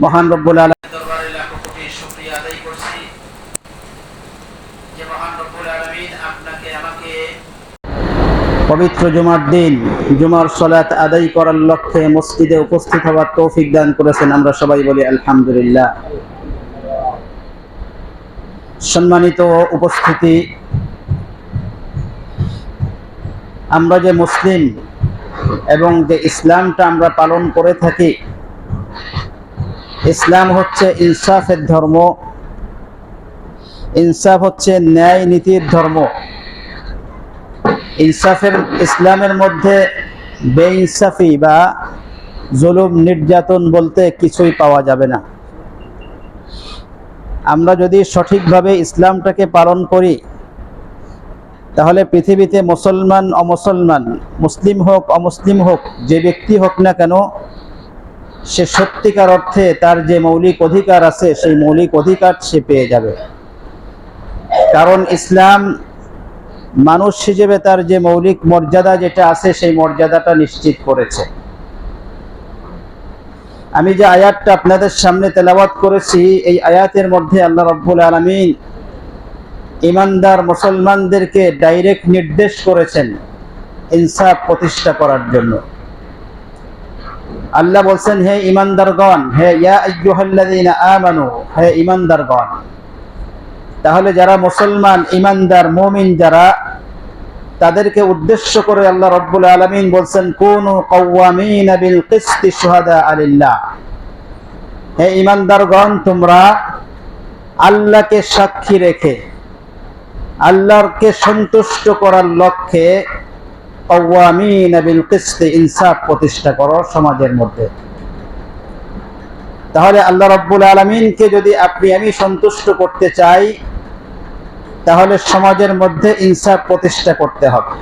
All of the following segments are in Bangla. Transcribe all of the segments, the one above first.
মহান রব্বুল আলামিন দরবারে লাখো কোটি শুকরিয়া আদায় করছি যে মহান রব্বুল আলামিন আপনাকে আমাকে পবিত্র জুমার দিন জুমার সালাত আদায় করার লক্ষ্যে মসজিদে উপস্থিত হওয়ার তৌফিক দান করেছেন। আমরা সবাই বলি আলহামদুলিল্লাহ। সম্মানিত উপস্থিতি, আমরা যে মুসলিম এবং যে ইসলামটা আমরা পালন করে থাকি, ইসলাম হচ্ছে ইনসাফের ধর্ম, ইনসাফ হচ্ছে ন্যায় নীতির ধর্ম। ইসলামের মধ্যে বেইনসাফি বা জুলুম নির্যাতন বলতে কিছুই পাওয়া যাবে না। আমরা যদি সঠিকভাবে ইসলামটাকে পালন করি, তাহলে পৃথিবীতে মুসলমান অমুসলমান, মুসলিম হোক অমুসলিম হোক, যে ব্যক্তি হোক না কেন, সে সত্যিকার অর্থে তার যে মৌলিক অধিকার আছে সেই মৌলিক অধিকার সে পেয়ে যাবে। কারণ ইসলাম মানুষ হিসেবে তার যে মৌলিক মর্যাদা যেটা আছে সেই মর্যাদাটা নিশ্চিত করেছে। আমি যে আয়াতটা আপনাদের সামনে তেলাওয়াত করেছি, এই আয়াতের মধ্যে আল্লাহ রাব্বুল আলামিন ঈমানদার মুসলমানদেরকে ডাইরেক্ট নির্দেশ করেছেন ইনসাফ প্রতিষ্ঠা করার জন্য। আল্লাহ বলছেন, হে ঈমানদারগণ, হে ইয়া আইয়ুহাল্লাযীনা আমানু, হে ঈমানদারগণ। তাহলে যারা মুসলমান, ঈমানদার, মুমিন যারা, তাদেরকে উদ্দেশ্য করে আল্লাহ রাব্বুল আলামিন বলছেন, কুনু কাওয়ামিনা বিল কিসতি শুহাদা লিল্লাহ। হে ঈমানদারগণ, তোমরা আল্লাহকে সাক্ষী রেখে আল্লাহকে সন্তুষ্ট করার লক্ষ্যে কাওয়ামিনা বিল কিসতি, ইনসাফ প্রতিষ্ঠা করো সমাজের মধ্যে। তাহলে আল্লাহ রাব্বুল আলামিনকে যদি আপনি আমি সন্তুষ্ট করতে চাই, তাহলে সমাজের মধ্যে ইনসাফ প্রতিষ্ঠা করতে হবে।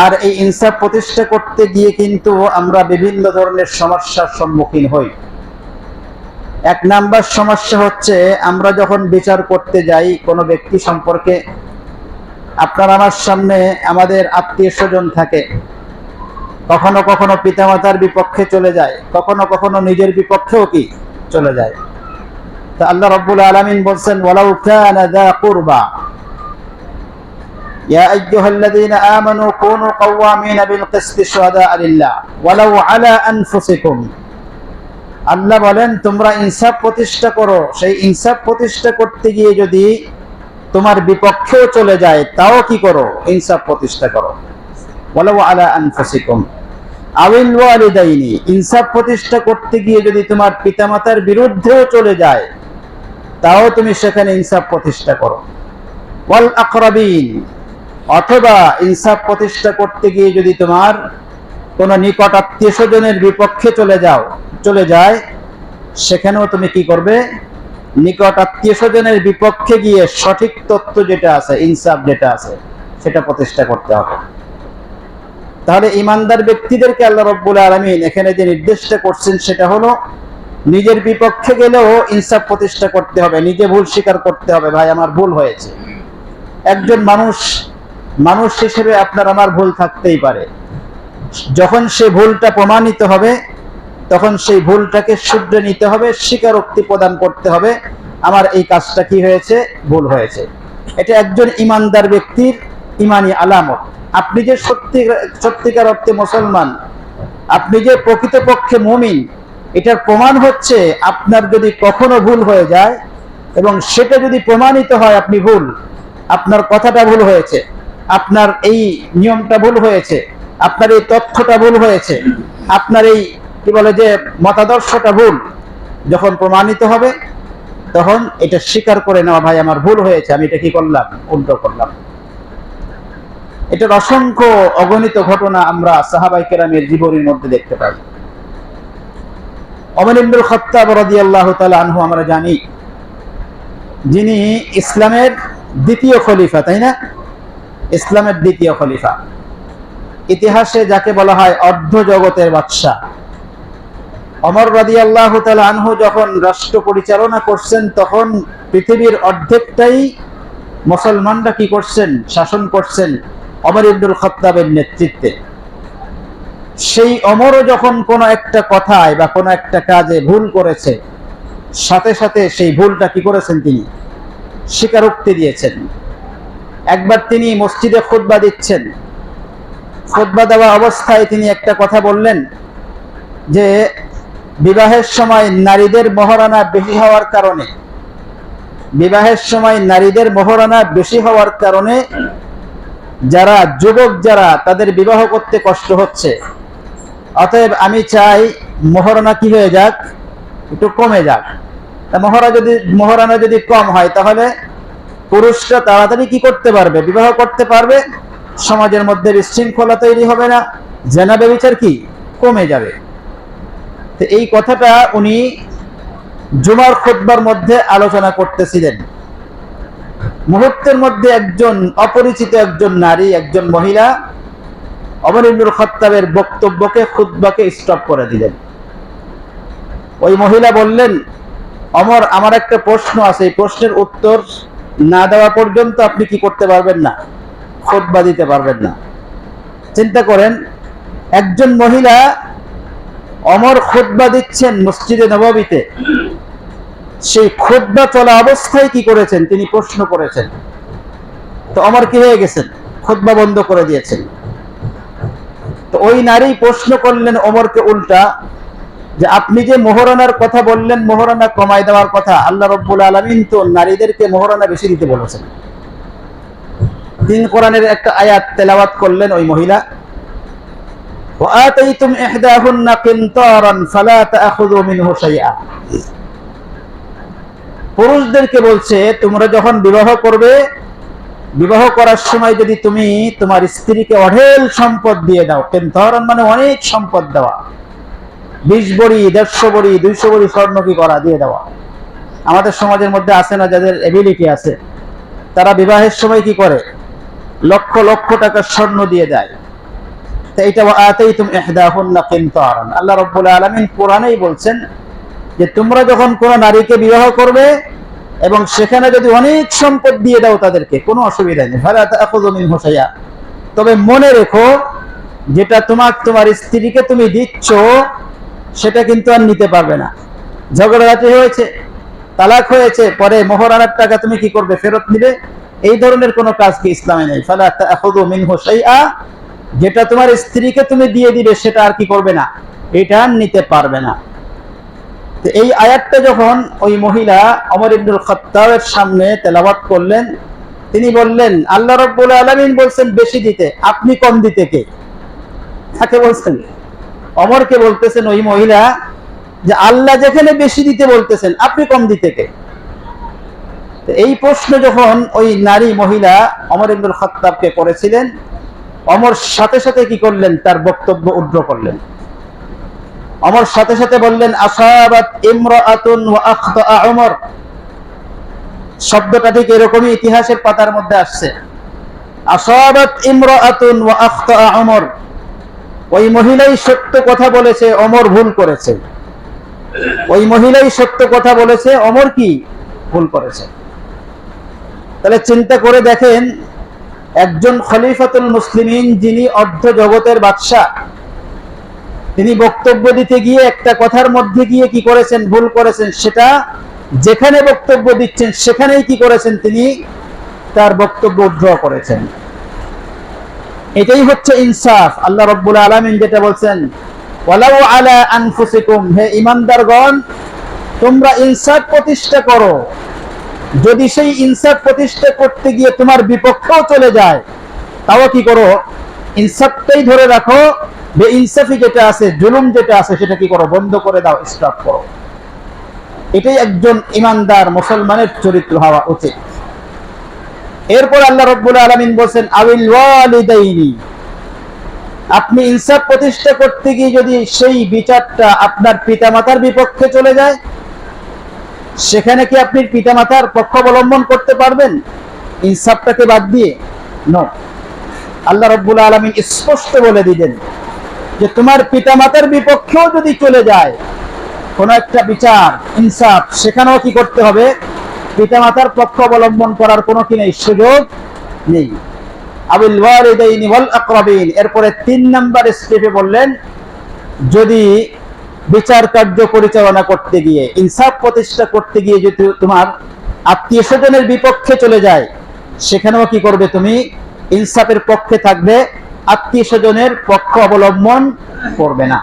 আর এই ইনসাফ প্রতিষ্ঠা করতে গিয়ে কিন্তু আমরা বিভিন্ন ধরনের সমস্যার সম্মুখীন হই। এক নাম্বার সমস্যা হচ্ছে, আমরা যখন বিচার করতে যাই কোনো ব্যক্তি সম্পর্কে, আপনার আমার সামনে আমাদের আত্মীয় স্বজন থাকে, কখনো কখনো পিতামাতার বিপক্ষে চলে যায়, কখনো কখনো নিজের বিপক্ষেও কি চলে যায়। তা আল্লাহ রাব্বুল আলামিন বলছেন, ওয়ালাউ কানা যা কুরবা ইয়া আইয়ুহাল্লাযীনা আমানু কুনু কাওয়ামিনা বিল কিসতি শুহাদা লিল্লাহ ওয়ালাউ আলা আনফুসিকুম। আল্লাহ বলেন, তোমরা ইনসাফ প্রতিষ্ঠা করো। সেই ইনসাফ প্রতিষ্ঠা করতে গিয়ে যদি তোমার বিপক্ষেও চলে যায়, তাও কি করো? ইনসাফ প্রতিষ্ঠা করো। ওয়ালাউ আলা আনফুসিকুম আউল ওয়ালিদাইনি, ইনসাফ প্রতিষ্ঠা করতে গিয়ে যদি তোমার পিতামাতার বিরুদ্ধেও চলে যায়, তাও তুমি সেখানে ইনসাফ প্রতিষ্ঠা করো। ওয়াল আকরাবিন, অথবা ইনসাফ প্রতিষ্ঠা করতে গিয়ে যদি তোমার কোন নিকট আত্মীয় স্বজনের বিপক্ষে চলে যায়, সেখানেও তুমি কি করবে? নিকট আত্মীয় স্বজনের বিপক্ষে গিয়ে সঠিক তথ্য যেটা আছে, ইনসাফ যেটা আছে, সেটা প্রতিষ্ঠা করতে হবে। তাহলে ঈমানদার ব্যক্তিদেরকে আল্লাহ রাব্বুল আলামিন এখানে যে নির্দেশটা করছেন, সেটা হলো নিজের বিপক্ষে গেলেও ইনসাফ প্রতিষ্ঠা করতে হবে, নিজে ভুল স্বীকার করতে হবে, ভাই আমার ভুল হয়েছে। একজন মানুষ হিসেবে আপনার আমার ভুল থাকতেই পারে। যখন সেই ভুলটা প্রমাণিত হবে, তখন সেই ভুলটাকে শুধরে নিতে হবে, স্বীকারোক্তি প্রদান করতে হবে, আমার এই কাজটা কি হয়েছে, ভুল হয়েছে। এটা একজন ঈমানদার ব্যক্তির ঈমানি আলামত। আপনি যে সত্যিকার অর্থে মুসলমান, আপনি যে প্রকৃতপক্ষে মুমিন, এটার প্রমাণ হচ্ছে আপনার যদি কখনো ভুল হয়ে যায় এবং সেটা যদি প্রমাণিত হয় আপনি ভুল, আপনার কথাটা ভুল হয়েছে, আপনার এই নিয়মটা ভুল হয়েছে, আপনার এই তথ্যটা ভুল হয়েছে, আপনার এই কি বলে যে মতাদর্শটা ভুল, যখন প্রমাণিত হবে তখন এটা স্বীকার করে নেওয়া, ভাই আমার ভুল হয়েছে, আমি এটা কি করলাম, উল্টো করলাম। এটার অসংখ্য অগণিত ঘটনা আমরা সাহাবায়ে কেরামের জীবনের মধ্যে দেখতে পাই। ওমর ইবনুল খাত্তাব রাদিয়াল্লাহু তাআলা আনহু আমরা জানি, যিনি ইসলামের দ্বিতীয় খলিফা, তাই না? ইসলামের দ্বিতীয় খলিফা, ইতিহাসে যাকে বলা হয় অর্ধ জগতের বাদশা। ওমর রাদিয়াল্লাহু তাআলা আনহু যখন রাষ্ট্র পরিচালনা করছেন, তখন পৃথিবীর অর্ধেকটাই মুসলমানরা কি করছেন, শাসন করছেন ওমর ইবনুল খাত্তাবের নেতৃত্বে। সেই ওমরও যখন কোনো একটা কথায় বা কোনো একটা কাজে ভুল করেছে, সাথে সাথে সেই ভুলটা কি করেছেন, তিনি স্বীকারোক্তি দিয়েছেন। একবার তিনি মসজিদে খুতবা দিচ্ছেন, খুতবা দেওয়া অবস্থায় তিনি একটা কথা বললেন যে বিবাহের সময় নারীদের মহারানা বেশি হওয়ার কারণে, বিবাহের সময় নারীদের মহারানা বেশি হওয়ার কারণে যারা যুবক যারা তাদের বিবাহ করতে কষ্ট হচ্ছে, অতএব আমি চাই মহারানা কি হয়ে যাক, একটু কমে যাক। মহারানা যদি কম হয় তাহলে পুরুষরা তাড়াতাড়ি কি করতে পারবে, বিবাহ করতে পারবে, সমাজের মধ্যে বিশৃঙ্খলা তৈরি হবে না, জেনা ব্যভিচার কি কমে যাবে। তো এই কথাটা উনি জুমার খুতবার মধ্যে আলোচনা করতেছিলেন। মুহূর্তের মধ্যে একজন অপরিচিত একজন নারী, একজন মহিলা ওমর ইবনুল খাত্তাবের বক্তব্যকে, খুতবাকে স্টপ করে দিলেন। ওই মহিলা বললেন, ওমর, আমার একটা প্রশ্ন আছে, এই প্রশ্নের উত্তর না দেওয়া পর্যন্ত আপনি কি করতে পারবেন না, খুতবা দিতে পারবেন না। চিন্তা করেন, একজন মহিলা ওমর খুতবা দিচ্ছেন মসজিদে নববীতে, সেই খুতবা চলা অবস্থায় কি করেছেন, তিনি প্রশ্ন করেছেন। তো ওমর কি হয়ে গেছেন, খুতবা বন্ধ করে দিয়েছেন। তো ওই নারী প্রশ্ন করলেন ওমরকে উল্টা, যে আপনি যে মোহরানার কথা বললেন, মোহরানা কমাই দেওয়ার কথা, আল্লাহ রাব্বুল আলামিন তো নারীদেরকে মোহরানা বেশি দিতে বলেছেন। তিন কোরআনের একটা আয়াত তেলাওয়াত করলেন ওই মহিলা, وآتيتم إحداهن قنطارا فلا تأخذوا منه شيئا। পুরুষদেরকে বলছে, তোমরা যখন বিবাহ করবে, বিবাহ করার সময় যদি তুমি তোমার স্ত্রীকে অঢেল সম্পদ দিয়ে দাও, কিনতারান মানে অনেক সম্পদ দেওয়া, 20 বড়ি 150 বড়ি 200 বড়ি স্বর্ণ কি করা, দিয়ে দেওয়া। আমাদের সমাজের মধ্যে আছে না, যাদের এবিলিটি আছে, তারা বিবাহের সময় কি করে, লক্ষ লক্ষ টাকার স্বর্ণ দিয়ে দেয়। এইটা আতাইতুম ইহদাহুন্না কিনতারান, আল্লাহ রাব্বুল আলামিন কোরআনেই বলছেন যে তোমরা যখন কোন নারীকে বিবাহ করবে এবং সেখানে যদি অনেক সম্পদ দিয়ে দাও তাদেরকে, কোনো অসুবিধা নেই, ফালা তাআখুযু মিনহু শাইআ। তবে মনে রেখো, যেটা তোমার স্ত্রীকে তুমি দিচ্ছ সেটা কিন্তু আর নিতে পারবে না। ঝগড়াঝাটি হয়েছে, তালাক হয়েছে, পরে মোহরানার টাকা তুমি কি করবে, ফেরত নিবে, এই ধরনের কোনো কাজ কি ইসলামে নেই। ফালা তাআখুযু মিনহু শাইআ, যেটা তোমার স্ত্রীকে তুমি দিয়ে দিবে সেটা আর কি করবে না, এটা নিতে পারবে না। তো এই আয়াতটা যখন ওই মহিলা ওমর ইবনুল খাত্তাবের সামনে তেলাওয়াত করলেন, তিনি বললেন, আল্লাহ রাব্বুল আলামিন বলছেন বেশি দিতে, আপনি কম দিতে কে? তাকে বলছেন, ওমরকে বলতেছেন ওই মহিলা, যে আল্লাহ যেখানে বেশি দিতে বলতেছেন, আপনি কম দিতে কে? এই প্রশ্ন যখন ওই নারী মহিলা ওমর ইবনুল খাত্তাবকে করেছিলেন, ওমর সাথে সাথে কি করলেন, তার বক্তব্য উদ্ধৃত করলেন। ওমর সাথে সাথে বললেন, আসাবাত ইমরাআতুন ওয়া আখতা ওমর। শব্দটা ঠিক এরকমই ইতিহাসের পাতার মধ্যে আসছে, আসাবাত ইমরাআতুন ওয়া আখতা ওমর। ওই মহিলাই সত্য কথা বলেছে, ওমর ভুল করেছে। ওই মহিলাই সত্য কথা বলেছে, ওমর কি ভুল করেছে। তাহলে চিন্তা করে দেখেন, একজন খলিফাতুল মুসলিমিন, যিনি অর্ধ জগতের বাদশা, তিনি বক্তব্য দিতে গিয়ে একটা কথার মধ্যে গিয়ে কি করেছেন, ভুল করেছেন। সেটা যেখানে বক্তব্য দিচ্ছেন সেখানেই কি করেছেন, তিনি তার বক্তব্য উদ্ধৃত করেছেন। এটাই হচ্ছে ইনসাফ। আল্লাহ রাব্বুল আলামিন যেটা বলছেন, ওয়ালাউ আলা আনফুসিকুম, হে ঈমানদারগণ, তোমরা ইনসাফ প্রতিষ্ঠা করো। যদি সেই ইনসাফ প্রতিষ্ঠা করতে গিয়ে তোমার বিপক্ষেও চলে যায়, তাও কি করো, ইনসাফটাই ধরে রাখো। বেইনসাফি যেটা আছে, জুলুম যেটা আছে, সেটা কি করো, বন্ধ করে দাও, স্টপ করো। এটাই একজন ঈমানদার মুসলমানের চরিত্র হওয়া উচিত। এরপর আল্লাহ রাব্বুল আলামিন বলেন, আবিল ওয়ালিদাইনি, আপনি ইনসাফ প্রতিষ্ঠা করতে গিয়ে যদি সেই বিচারটা আপনার পিতামাতার বিপক্ষে চলে যায়, সেখানে কি আপনি পিতামাতার পক্ষ অবলম্বন করতে পারবেন ইনসাফটাকে বাদ দিয়ে? নো। আল্লাহ রাব্বুল আলামিন স্পষ্ট বলে দিলেন যে তোমার পিতামাতার বিপক্ষেও যদি চলে যায় কোন একটা বিচার, ইনসাফ, সেখানেও কি করতে হবে, পিতামাতার পক্ষ অবলম্বন করার কোনো কি নেই, সুযোগ নেই। আবিল ওয়ালিদাইনি ওয়াল আকরাবিন। এরপরে 3 নাম্বার স্টেপে বললেন, যদি বিচার কার্য পরিচালনা করতে গিয়ে, ইনসাফ প্রতিষ্ঠা করতে গিয়ে যদি তোমার আত্মীয় স্বজনের বিপক্ষে চলে যায়, সেখানেও কি করবে? তুমি ইনসাফের পক্ষে থাকবে, আত্মীয় স্বজনের পক্ষ অবলম্বন করবে না।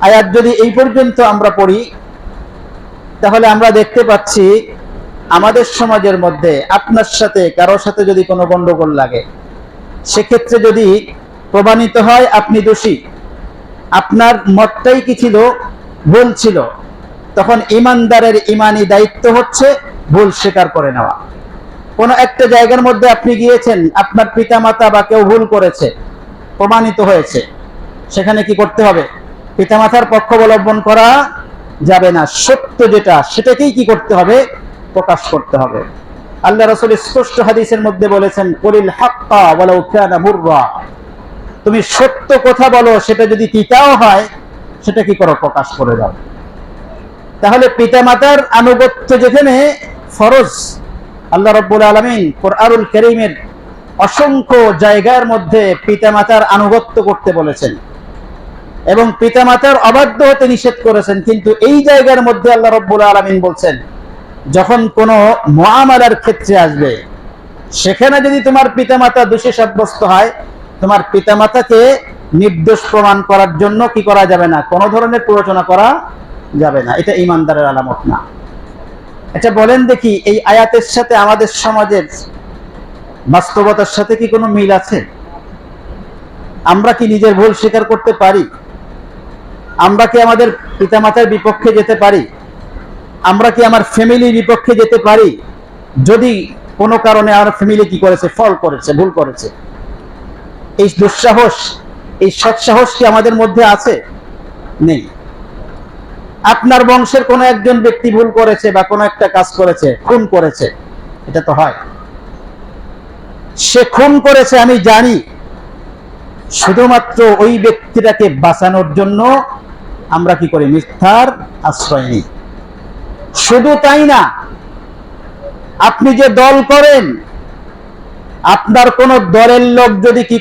আয়াত যদি এই পর্যন্ত আমরা পড়ি, তাহলে আমরা দেখতে পাচ্ছি আমাদের সমাজের মধ্যে আপনার সাথে কারোর সাথে যদি কোনো গন্ডগোল লাগে, সেক্ষেত্রে যদি প্রমাণিত হয় আপনি দোষী, আপনার মতটাই কি ছিল? ভুল ছিল, তখন ইমানদারের ইমানি দায়িত্ব হচ্ছে ভুল স্বীকার করে নেওয়া। কোন একটা জায়গার মধ্যে আপনি গিয়েছেন, আপনার পিতামাতা বা কেউ ভুল করেছে, প্রমাণিত হয়েছে, সেখানে কি করতে হবে? পিতামাতার পক্ষ অবলম্বন করা যাবে না, সত্য যেটা সেটাকেই কি করতে হবে? প্রকাশ করতে হবে। আল্লাহ রাসূল স্পষ্ট হাদিসের মধ্যে বলেছেন, কুলিল হাক্কা ওয়ালাউ কানা মুররা, তুমি সত্য কথা বলো, সেটা যদি তিতাও হয়, সেটা কি করো? প্রকাশ করে দাও। তাহলে পিতামাতার আনুগত্য যেখানে ফরজ, আল্লাহ রাব্বুল আলামিন কোরআনুল কারীমের অসংখ্য জায়গার মধ্যে পিতামাতার আনুগত্য করতে বলেছেন এবং পিতামাতার অবাধ্য হতে নিষেধ করেছেন। কিন্তু এই জায়গার মধ্যে আল্লাহ রাব্বুল আলামিন বলছেন, যখন কোনো মুআমালার ক্ষেত্রে আসবে, সেখানে যদি তোমার পিতামাতা দোষী সাব্যস্ত হয়, তোমার পিতামাতাকে নির্দোষ প্রমাণ করার জন্য কি করা যাবে না? কোনো ধরনের প্ররোচনা করা যাবে না। এটা ঈমানদারের আলামত না। এটা বলেন দেখি, এই আয়াতের সাথে আমাদের সমাজের বাস্তবতার সাথে কি কোনো মিল আছে? আমরা কি নিজের ভুল স্বীকার করতে পারি? আমরা কি আমাদের পিতামাতার বিপক্ষে যেতে পারি? আমরা কি আমার ফ্যামিলির বিপক্ষে যেতে পারি যদি কোনো কারণে আমার ফ্যামিলি কি করেছে? ফল করেছে, ভুল করেছে। এই দুঃসাহস, এই সৎসাহস কি আমাদের মধ্যে আছে? নেই। আপনার বংশের কোনো একজন ব্যক্তি ভুল করেছে বা কোনো একটা কাজ করেছে, খুন করেছে, এটা তো হয়। সে খুন করেছে আমি জানি, শুধুমাত্র ওই ব্যক্তিটাকে বাঁচানোর জন্য আমরা কি করি? মিথ্যার আশ্রয় নিই। শুধু তাই না, আপনি যে দল করেন, আপনার কোন দলের লোক যদি কি